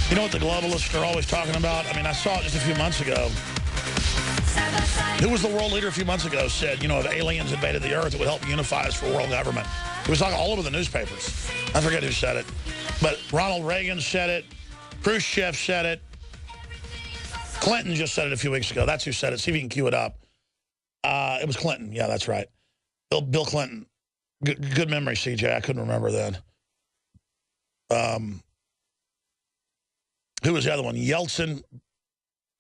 You know what the globalists are always talking about? I mean, I saw it just a few months ago. Who was the world leader a few months ago said, you know, if aliens invaded the earth, it would help unify us for world government. It was like all over the newspapers. I forget who said it. But Ronald Reagan said it. Khrushchev said it. Clinton just said it a few weeks ago. That's who said it. See if you can cue it up. It was Clinton. Yeah, that's right. Bill Clinton. Good memory, CJ. I couldn't remember then. Who was the other one? Yeltsin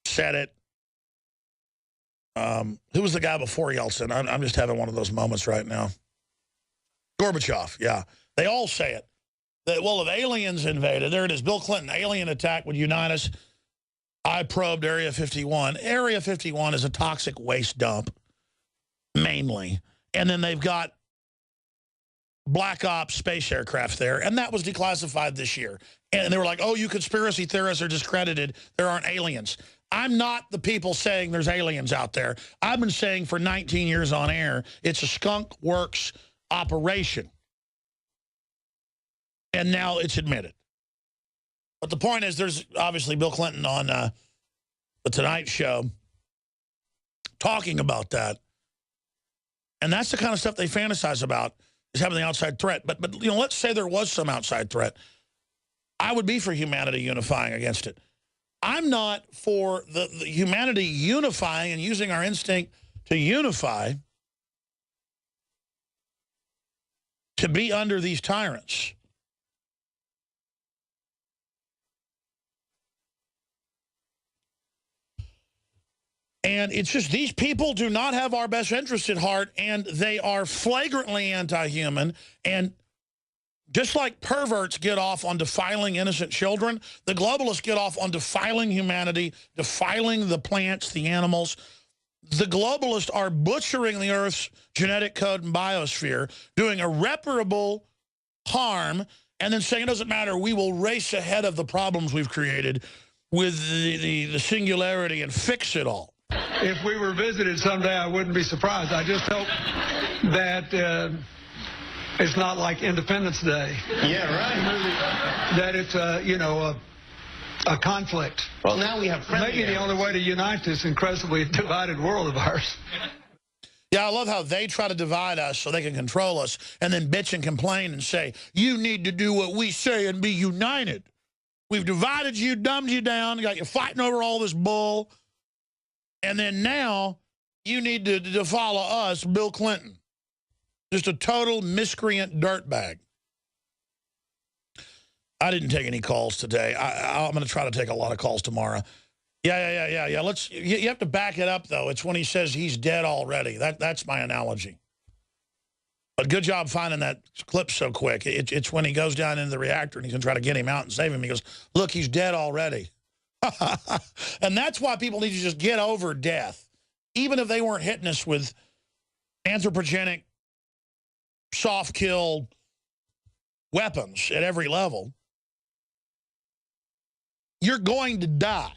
said it. Who was the guy before Yeltsin? I'm just having one of those moments right now. Gorbachev, yeah. They all say it. That, well, if aliens invaded, there it is, Bill Clinton, alien attack would unite us. I probed Area 51. Area 51 is a toxic waste dump, mainly. And then they've got Black Ops space aircraft there, and that was declassified this year. And they were like, oh, you conspiracy theorists are discredited. There aren't aliens. I'm not the people saying there's aliens out there. I've been saying for 19 years on air, it's a skunk works operation. And now it's admitted. But the point is, there's obviously Bill Clinton on the Tonight Show talking about that. And that's the kind of stuff they fantasize about, is having the outside threat. But you know, let's say there was some outside threat. I would be for humanity unifying against it. I'm not for the humanity unifying and using our instinct to unify to be under these tyrants. And it's just these people do not have our best interest at heart, and they are flagrantly anti-human. And just like perverts get off on defiling innocent children, the globalists get off on defiling humanity, defiling the plants, the animals. The globalists are butchering the Earth's genetic code and biosphere, doing irreparable harm, and then saying it doesn't matter, we will race ahead of the problems we've created with the singularity and fix it all. If we were visited someday, I wouldn't be surprised. I just hope that it's not like Independence Day. Yeah, right. That it's a conflict. Well, now we have friendly maybe the only way to unite this incredibly divided world of ours. Yeah, I love how they try to divide us so they can control us, and then bitch and complain and say, you need to do what we say and be united. We've divided you, dumbed you down, got you fighting over all this bull. And then now you need to follow us, Bill Clinton. Just a total miscreant dirtbag. I didn't take any calls today. I'm going to try to take a lot of calls tomorrow. Yeah. You have to back it up, though. It's when he says he's dead already. That's my analogy. But good job finding that clip so quick. It's when he goes down into the reactor and he's going to try to get him out and save him. He goes, look, he's dead already. And that's why people need to just get over death. Even if they weren't hitting us with anthropogenic, soft kill weapons at every level, you're going to die.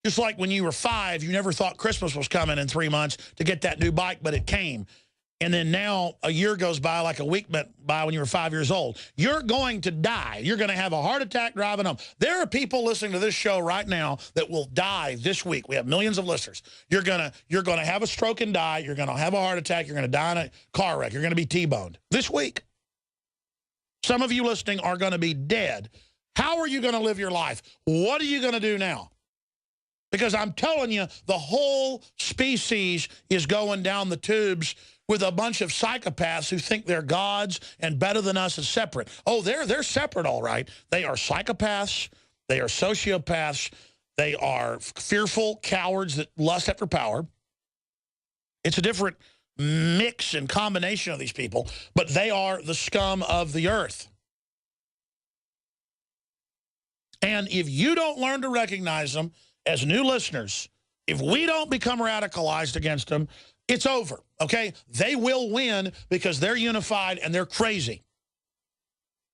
Just like when you were 5, you never thought Christmas was coming in 3 months to get that new bike, but it came. And then now a year goes by like a week went by when you were 5 years old. You're going to die. You're going to have a heart attack driving home. There are people listening to this show right now that will die this week. We have millions of listeners. You're going to have a stroke and die. You're going to have a heart attack. You're going to die in a car wreck. You're going to be T-boned this week. Some of you listening are going to be dead. How are you going to live your life? What are you going to do now? Because I'm telling you, the whole species is going down the tubes with a bunch of psychopaths who think they're gods and better than us is separate. Oh, they're separate, all right. They are psychopaths. They are sociopaths. They are fearful cowards that lust after power. It's a different mix and combination of these people, but they are the scum of the earth. And if you don't learn to recognize them as new listeners, if we don't become radicalized against them, it's over, okay? They will win because they're unified and they're crazy.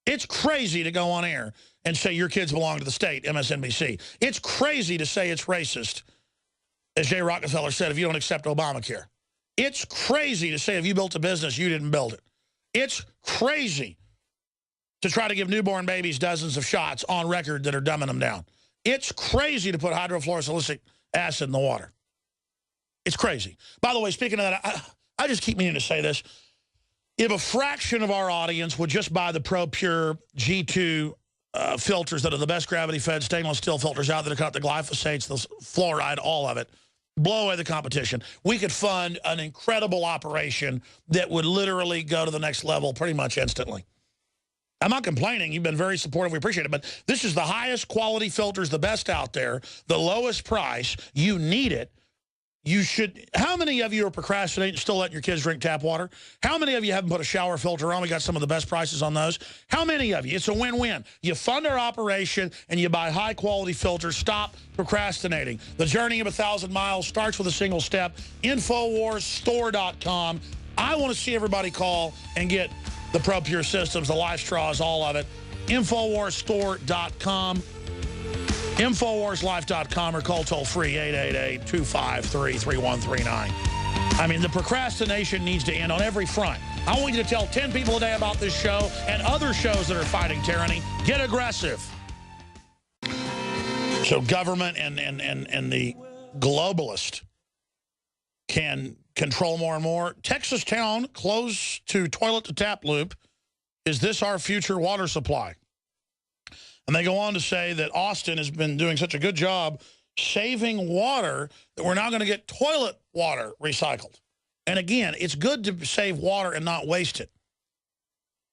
It's crazy to go on air and say your kids belong to the state, MSNBC. It's crazy to say it's racist, as Jay Rockefeller said, if you don't accept Obamacare. It's crazy to say if you built a business, you didn't build it. It's crazy to try to give newborn babies dozens of shots on record that are dumbing them down. It's crazy to put hydrofluorosilicic acid in the water. It's crazy. By the way, speaking of that, I just keep meaning to say this. If a fraction of our audience would just buy the ProPure G2 filters that are the best gravity-fed stainless steel filters out that have got the glyphosates, the fluoride, all of it, blow away the competition. We could fund an incredible operation that would literally go to the next level pretty much instantly. I'm not complaining. You've been very supportive. We appreciate it. But this is the highest quality filters, the best out there, the lowest price. You need it. You should. How many of you are procrastinating, still letting your kids drink tap water? How many of you haven't put a shower filter on? We got some of the best prices on those. How many of you? It's a win-win. You fund our operation and you buy high-quality filters. Stop procrastinating. The journey of 1,000 miles starts with a single step. InfoWarsStore.com. I want to see everybody call and get the ProPure systems, the Life Straws, all of it. InfoWarsStore.com. InfoWarsLife.com or call toll-free 888-253-3139. I mean, the procrastination needs to end on every front. I want you to tell 10 people a day about this show and other shows that are fighting tyranny. Get aggressive. So government and the globalist can control more and more. Texas town close to toilet-to-tap loop. Is this our future water supply? And they go on to say that Austin has been doing such a good job saving water that we're now going to get toilet water recycled. And again, it's good to save water and not waste it.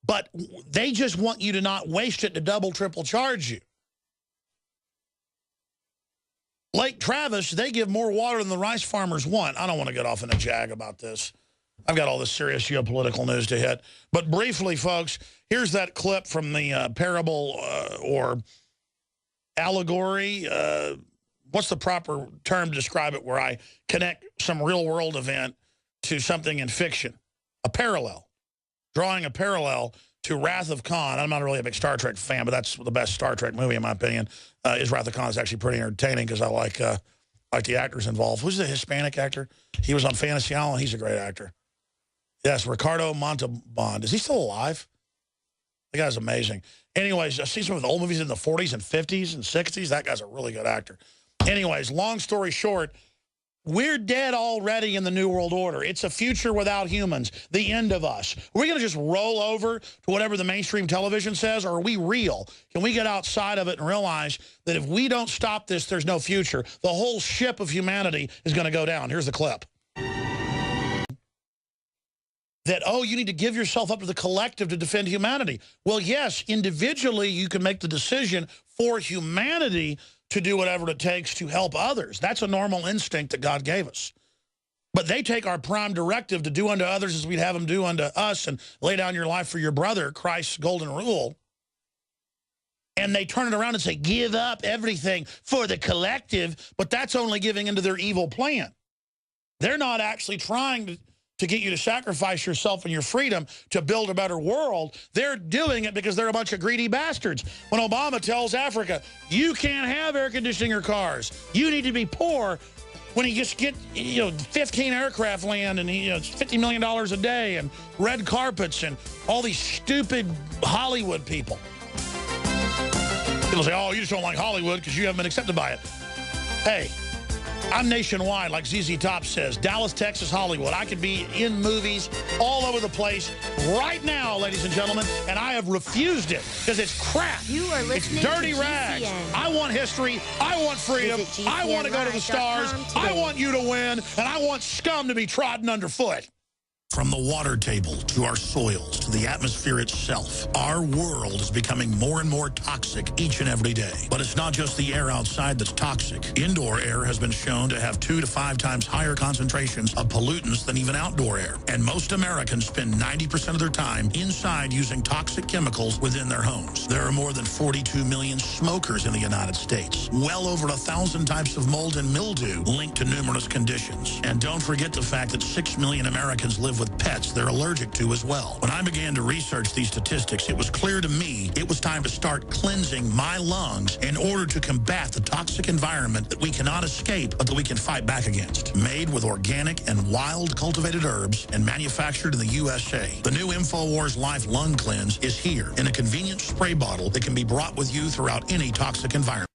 But they just want you to not waste it to double, triple charge you. Lake Travis, they give more water than the rice farmers want. I don't want to get off in a jag about this. I've got all this serious geopolitical news to hit. But briefly, folks, here's that clip from the parable or allegory. What's the proper term to describe it, where I connect some real-world event to something in fiction? A parallel. Drawing a parallel to Wrath of Khan. I'm not really a big Star Trek fan, but that's the best Star Trek movie, in my opinion. Is Wrath of Khan is actually pretty entertaining because I like the actors involved. Who's the Hispanic actor? He was on Fantasy Island. He's a great actor. Yes, Ricardo Montalban. Is he still alive? The guy's amazing. Anyways, I see some of the old movies in the 40s and 50s and 60s. That guy's a really good actor. Anyways, long story short, we're dead already in the New World Order. It's a future without humans, the end of us. Are we going to just roll over to whatever the mainstream television says, or are we real? Can we get outside of it and realize that if we don't stop this, there's no future? The whole ship of humanity is going to go down. Here's the clip. That, oh, you need to give yourself up to the collective to defend humanity. Well, yes, individually you can make the decision for humanity to do whatever it takes to help others. That's a normal instinct that God gave us. But they take our prime directive to do unto others as we'd have them do unto us and lay down your life for your brother, Christ's golden rule. And they turn it around and say, give up everything for the collective, but that's only giving into their evil plan. They're not actually trying to get you to sacrifice yourself and your freedom to build a better world. They're doing it because they're a bunch of greedy bastards. When Obama tells Africa, you can't have air conditioning or cars, you need to be poor, when he just get 15 aircraft land and it's $50 million a day and red carpets and all these stupid Hollywood people. People say, oh, you just don't like Hollywood because you haven't been accepted by it. Hey, I'm nationwide, like ZZ Top says. Dallas, Texas, Hollywood. I could be in movies all over the place right now, ladies and gentlemen, and I have refused it because it's crap. You are listening it's dirty to rags. GCN. I want history. I want freedom. I want to go to the stars. I want you to win, and I want scum to be trodden underfoot. From the water table to our soils to the atmosphere itself, our world is becoming more and more toxic each and every day. But it's not just the air outside that's toxic. Indoor air has been shown to have 2 to 5 times higher concentrations of pollutants than even outdoor air. And most Americans spend 90% of their time inside using toxic chemicals within their homes. There are more than 42 million smokers in the United States. Well over 1,000 types of mold and mildew linked to numerous conditions. And don't forget the fact that 6 million Americans live live with pets they're allergic to as well. When I began to research these statistics, it was clear to me it was time to start cleansing my lungs in order to combat the toxic environment that we cannot escape, but that we can fight back against. Made with organic and wild cultivated herbs and manufactured in the USA, the new InfoWars Life Lung Cleanse is here in a convenient spray bottle that can be brought with you throughout any toxic environment.